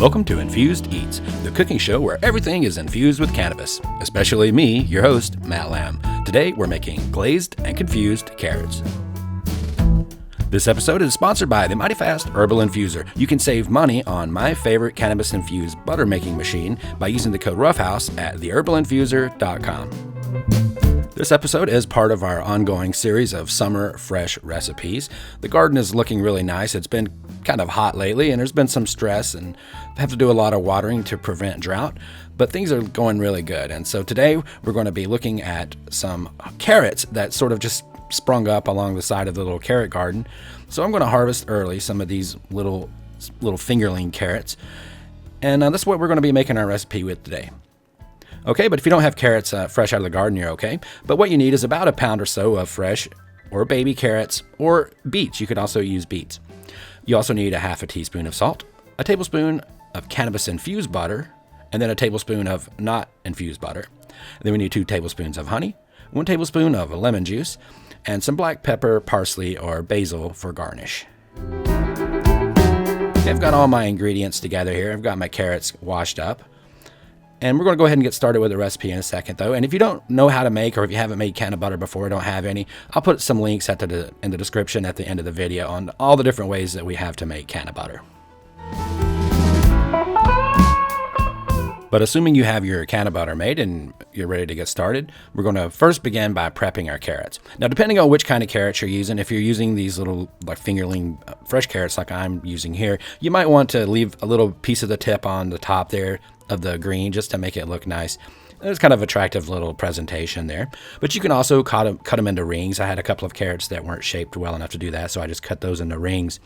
Welcome to Infused Eats, the cooking show where everything is infused with cannabis, especially me, your host, Matt Lamb. Today we're making glazed and confused carrots. This episode is sponsored by the mighty Fast Herbal Infuser. You can save money on my favorite Cannabis Infused butter making machine by using the code RuffHouse at theherbalinfuser.com. This episode is part of our ongoing series of summer fresh recipes. The garden is looking really nice. It's been kind of hot lately and there's been some stress and have to do a lot of watering to prevent drought, but things are going really good. And so today we're going to be looking at some carrots that sort of just sprung up along the side of the little carrot garden. So I'm going to harvest early some of these little fingerling carrots. And that's what we're going to be making our recipe with today. Okay, but if you don't have carrots fresh out of the garden, you're okay. But what you need is about a pound or so of fresh or baby carrots or beets. You could also use beets. You also need a half a teaspoon of salt, a tablespoon of Cannabis Infused butter, and then a tablespoon of not infused butter. And then we need 2 tablespoons of honey, 1 tablespoon of lemon juice, and some black pepper, parsley, or basil for garnish. Okay, I've got all my ingredients together here. I've got my carrots washed up. And we're going to go ahead and get started with the recipe in a second, though. And if you don't know how to make, or if you haven't made Cannabutter before, don't have any, I'll put some links in the description at the end of the video on all the different ways that we have to make Cannabutter. But assuming you have your Cannabutter made and you're ready to get started, we're going to first begin by prepping our carrots. Now, depending on which kind of carrots you're using, if you're using these little fingerling fresh carrots like I'm using here, you might want to leave a little piece of the tip on the top there of the green just to make it look nice. It's kind of attractive little presentation there. But you can also cut them into rings. I had a couple of carrots that weren't shaped well enough to do that, so I just cut those into rings.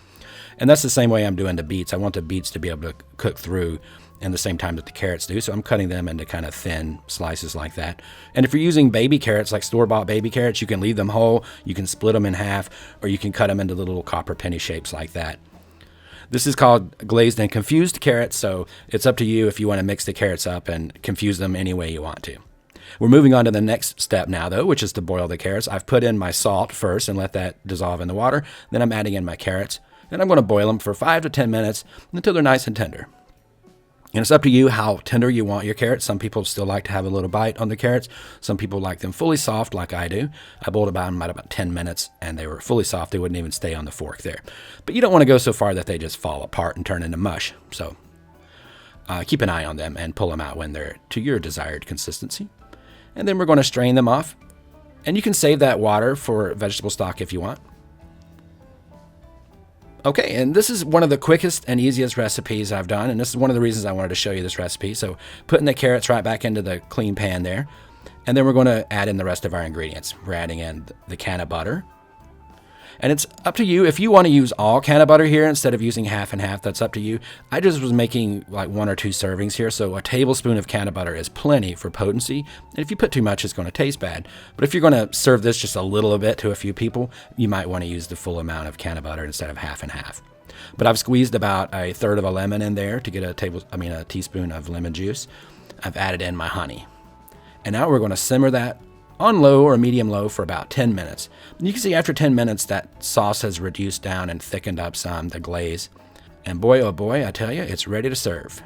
And that's the same way I'm doing the beets. I want the beets to be able to cook through in the same time that the carrots do, so I'm cutting them into kind of thin slices like that. And if you're using baby carrots, like store-bought baby carrots, you can leave them whole, you can split them in half, or you can cut them into little copper penny shapes like that. This is called glazed and confused carrots, so it's up to you if you want to mix the carrots up and confuse them any way you want to. We're moving on to the next step now, though, which is to boil the carrots. I've put in my salt first and let that dissolve in the water. Then I'm adding in my carrots, and I'm going to boil them for 5 to 10 minutes until they're nice and tender. And it's up to you how tender you want your carrots. Some people still like to have a little bite on the carrots. Some people like them fully soft like I do. I boiled them about 10 minutes and they were fully soft. They wouldn't even stay on the fork there. But you don't want to go so far that they just fall apart and turn into mush. So keep an eye on them and pull them out when they're to your desired consistency. And then we're going to strain them off. And you can save that water for vegetable stock if you want. Okay, and this is one of the quickest and easiest recipes I've done, and this is one of the reasons I wanted to show you this recipe. So putting the carrots right back into the clean pan there, and then we're going to add in the rest of our ingredients. We're adding in the Cannabutter, and it's up to you. If you want to use all Cannabutter here instead of using half and half, that's up to you. I just was making like 1 or 2 servings here, so a tablespoon of Cannabutter is plenty for potency, and if you put too much, it's going to taste bad. But if you're going to serve this just a little bit to a few people, you might want to use the full amount of Cannabutter instead of half and half. But I've squeezed about 1/3 of a lemon in there to get a teaspoon of lemon juice. I've added in my honey. And now we're going to simmer that on low or medium low for about 10 minutes. And you can see after 10 minutes that sauce has reduced down and thickened up some, the glaze. And boy, oh boy, I tell you, it's ready to serve.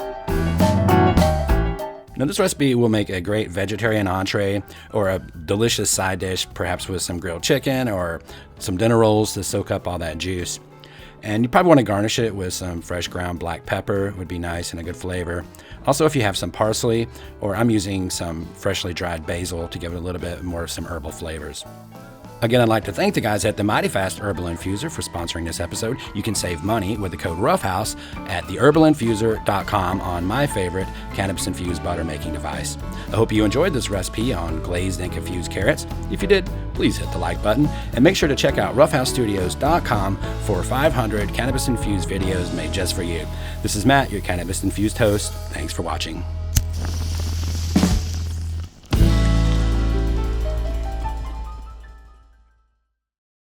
Now this recipe will make a great vegetarian entree or a delicious side dish, perhaps with some grilled chicken or some dinner rolls to soak up all that juice. And you probably want to garnish it with some fresh ground black pepper. It would be nice and a good flavor. Also, if you have some parsley, or I'm using some freshly dried basil to give it a little bit more of some herbal flavors. Again, I'd like to thank the guys at the mighty Fast Herbal Infuser for sponsoring this episode. You can save money with the code RuffHouse at theherbalinfuser.com on my favorite Cannabis Infused butter making device. I hope you enjoyed this recipe on glazed and confused carrots. If you did, please hit the like button and make sure to check out RuffHouseStudios.com for 500 Cannabis Infused videos made just for you. This is Matt, your Cannabis Infused host. Thanks for watching.